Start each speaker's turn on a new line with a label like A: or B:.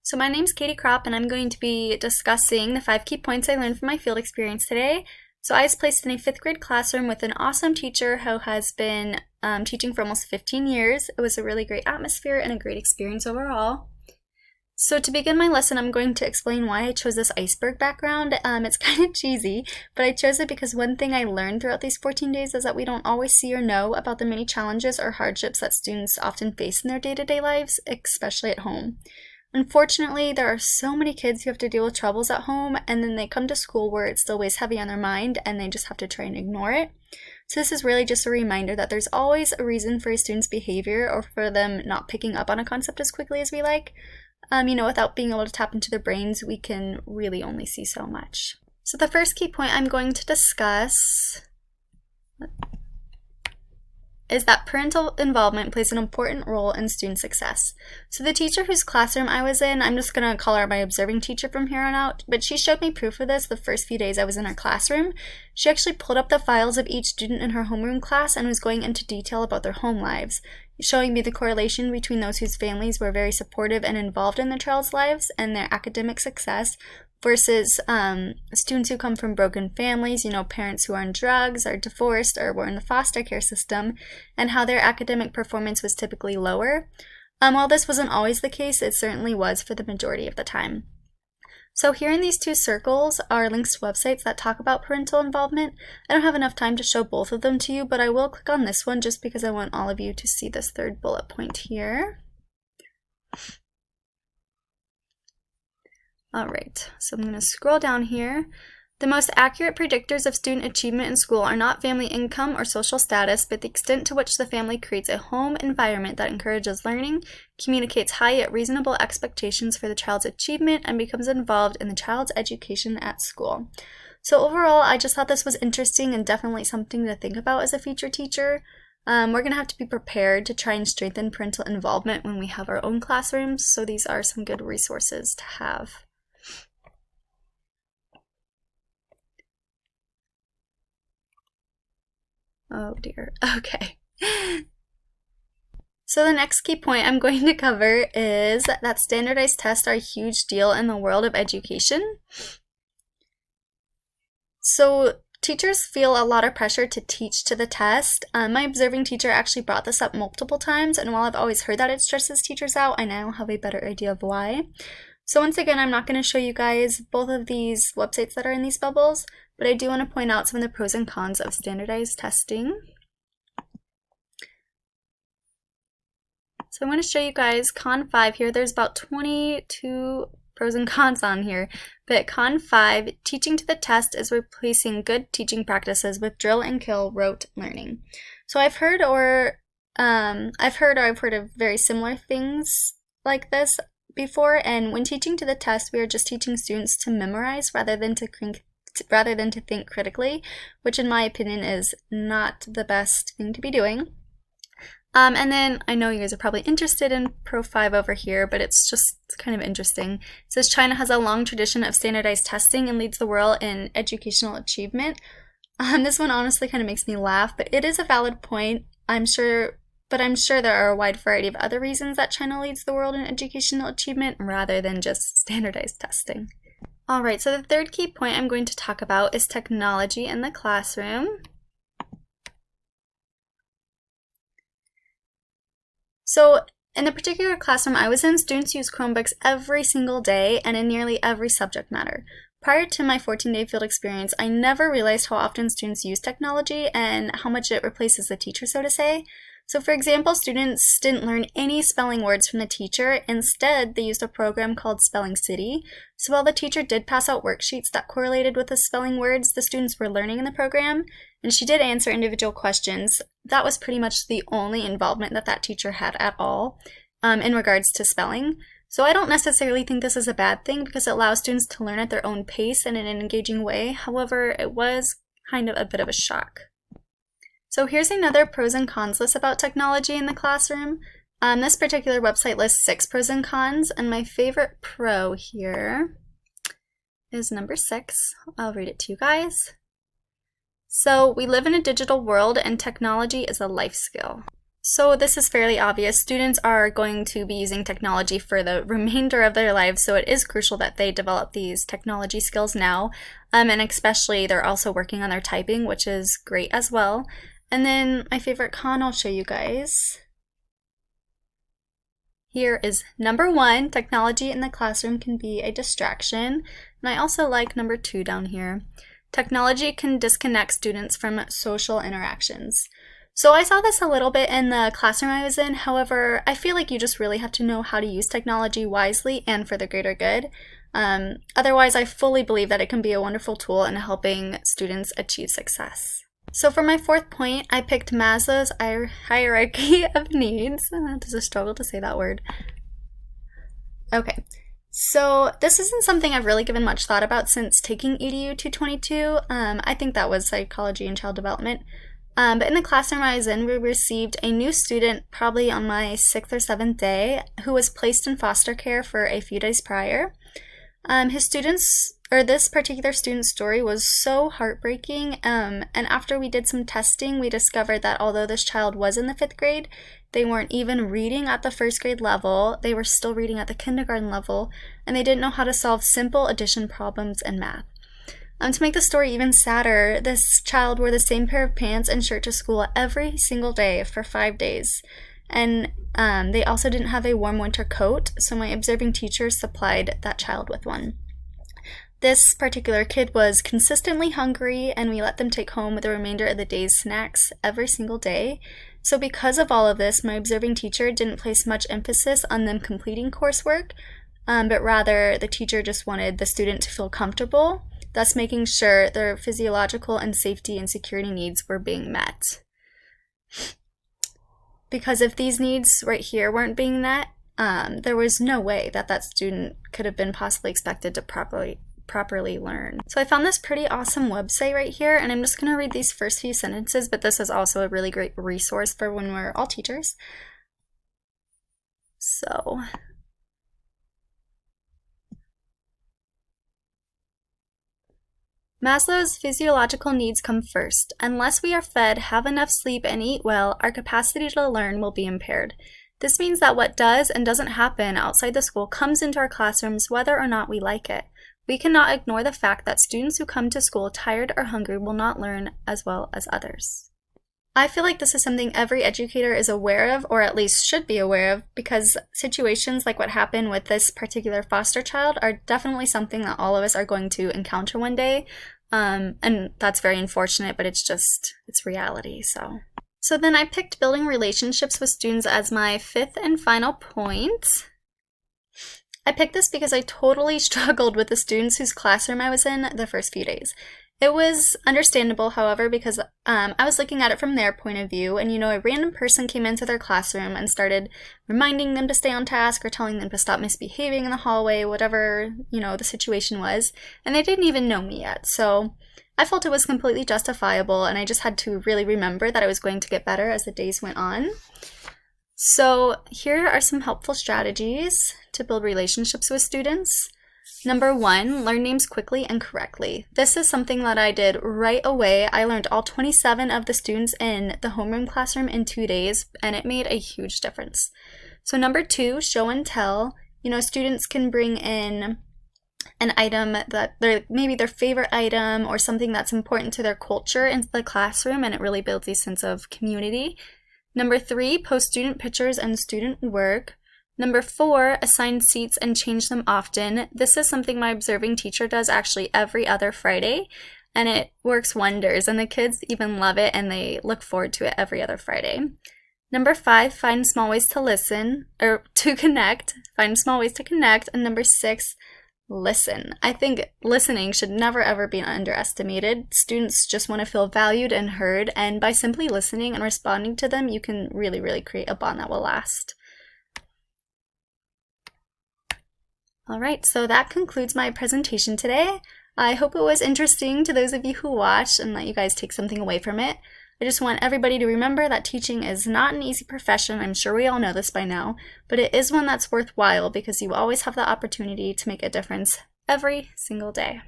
A: So my name's Katie Kropp, and I'm going to be discussing the 5 key points I learned from my field experience today. So I was placed in a 5th grade classroom with an awesome teacher who has been teaching for almost 15 years. It was a really great atmosphere and a great experience overall. So to begin my lesson, I'm going to explain why I chose this iceberg background. It's kind of cheesy, but I chose it because one thing I learned throughout these 14 days is that we don't always see or know about the many challenges or hardships that students often face in their day-to-day lives, especially at home. Unfortunately, there are so many kids who have to deal with troubles at home, and then they come to school where it still weighs heavy on their mind, and they just have to try and ignore it. So this is really just a reminder that there's always a reason for a student's behavior or for them not picking up on a concept as quickly as we like. Without being able to tap into their brains, we can really only see so much. So the first key point I'm going to discuss is that parental involvement plays an important role in student success. So the teacher whose classroom I was in, I'm just going to call her my observing teacher from here on out, but she showed me proof of this the first few days I was in her classroom. She actually pulled up the files of each student in her homeroom class and was going into detail about their home lives, showing me the correlation between those whose families were very supportive and involved in their child's lives and their academic success versus students who come from broken families, parents who are on drugs, are divorced, or were in the foster care system, and how their academic performance was typically lower. While this wasn't always the case, it certainly was for the majority of the time. So here in these 2 circles are links to websites that talk about parental involvement. I don't have enough time to show both of them to you, but I will click on this one just because I want all of you to see this 3rd bullet point here. All right, so I'm going to scroll down here. The most accurate predictors of student achievement in school are not family income or social status, but the extent to which the family creates a home environment that encourages learning, communicates high yet reasonable expectations for the child's achievement, and becomes involved in the child's education at school. So overall, I just thought this was interesting and definitely something to think about as a future teacher. We're going to have to be prepared to try and strengthen parental involvement when we have our own classrooms, so these are some good resources to have. Oh dear. Okay. So the next key point I'm going to cover is that standardized tests are a huge deal in the world of education. So teachers feel a lot of pressure to teach to the test. My observing teacher actually brought this up multiple times, and while I've always heard that it stresses teachers out, I now have a better idea of why. So once again, I'm not going to show you guys both of these websites that are in these bubbles, but I do want to point out some of the pros and cons of standardized testing. So I'm going to show you guys con 5 here. There's about 22 pros and cons on here, but con 5, teaching to the test is replacing good teaching practices with drill and kill rote learning. So I've heard of very similar things like this before, and when teaching to the test, we are just teaching students to memorize rather than to think critically, which in my opinion is not the best thing to be doing. And then I know you guys are probably interested in Pro 5 over here, but it's just kind of interesting. It says China has a long tradition of standardized testing and leads the world in educational achievement. This one honestly kind of makes me laugh, but it is a valid point. I'm sure there are a wide variety of other reasons that China leads the world in educational achievement rather than just standardized testing. Alright, so the 3rd key point I'm going to talk about is technology in the classroom. So in the particular classroom I was in, students use Chromebooks every single day and in nearly every subject matter. Prior to my 14-day field experience, I never realized how often students use technology and how much it replaces the teacher, so to say. So for example, students didn't learn any spelling words from the teacher. Instead, they used a program called Spelling City. So while the teacher did pass out worksheets that correlated with the spelling words the students were learning in the program, and she did answer individual questions, that was pretty much the only involvement that teacher had at all in regards to spelling. So I don't necessarily think this is a bad thing because it allows students to learn at their own pace and in an engaging way. However, it was kind of a bit of a shock. So here's another pros and cons list about technology in the classroom. This particular website lists 6 pros and cons, and my favorite pro here is number 6. I'll read it to you guys. So we live in a digital world and technology is a life skill. So this is fairly obvious. Students are going to be using technology for the remainder of their lives, so it is crucial that they develop these technology skills now. And especially they're also working on their typing, which is great as well. And then my favorite con I'll show you guys. Here is number 1, technology in the classroom can be a distraction. And I also like number 2 down here. Technology can disconnect students from social interactions. So I saw this a little bit in the classroom I was in. However, I feel like you just really have to know how to use technology wisely and for the greater good. Otherwise, I fully believe that it can be a wonderful tool in helping students achieve success. So for my 4th point, I picked Maslow's hierarchy of needs. It is a struggle to say that word. Okay. So this isn't something I've really given much thought about since taking EDU352. I think that was psychology and child development. But in the classroom I was in, we received a new student probably on my 6th or 7th day who was placed in foster care for a few days prior. This particular student's story was so heartbreaking, and after we did some testing, we discovered that although this child was in the 5th grade, they weren't even reading at the 1st grade level, they were still reading at the kindergarten level, and they didn't know how to solve simple addition problems in math. To make the story even sadder, this child wore the same pair of pants and shirt to school every single day for 5 days. And they also didn't have a warm winter coat, so my observing teacher supplied that child with one. This particular kid was consistently hungry, and we let them take home the remainder of the day's snacks every single day. So because of all of this, my observing teacher didn't place much emphasis on them completing coursework, but rather the teacher just wanted the student to feel comfortable, thus making sure their physiological and safety and security needs were being met. Because if these needs right here weren't being met, there was no way that that student could have been possibly expected to properly learn. So I found this pretty awesome website right here, and I'm just going to read these first few sentences, but this is also a really great resource for when we're all teachers. So, Maslow's physiological needs come first. Unless we are fed, have enough sleep, and eat well, our capacity to learn will be impaired. This means that what does and doesn't happen outside the school comes into our classrooms whether or not we like it. We cannot ignore the fact that students who come to school tired or hungry will not learn as well as others. I feel like this is something every educator is aware of, or at least should be aware of, because situations like what happened with this particular foster child are definitely something that all of us are going to encounter one day. And that's very unfortunate, but it's reality, So then I picked building relationships with students as my 5th and final point. I picked this because I totally struggled with the students whose classroom I was in the first few days. It was understandable, however, because I was looking at it from their point of view, and a random person came into their classroom and started reminding them to stay on task or telling them to stop misbehaving in the hallway, whatever, the situation was, and they didn't even know me yet. So I felt it was completely justifiable, and I just had to really remember that I was going to get better as the days went on. So here are some helpful strategies to build relationships with students. Number 1, learn names quickly and correctly. This is something that I did right away. I learned all 27 of the students in the homeroom classroom in 2 days, and it made a huge difference. So number 2, show and tell. Students can bring in an item that maybe their favorite item or something that's important to their culture into the classroom, and it really builds a sense of community. Number 3, post student pictures and student work. Number 4, assign seats and change them often. This is something my observing teacher does actually every other Friday, and it works wonders, and the kids even love it, and they look forward to it every other Friday. Number 5, find small ways to listen, or to connect. Find small ways to connect. And number 6, listen. I think listening should never ever be underestimated. Students just want to feel valued and heard, and by simply listening and responding to them, you can really, really create a bond that will last. All right, so that concludes my presentation today. I hope it was interesting to those of you who watched and that you guys take something away from it. I just want everybody to remember that teaching is not an easy profession. I'm sure we all know this by now, but it is one that's worthwhile because you always have the opportunity to make a difference every single day.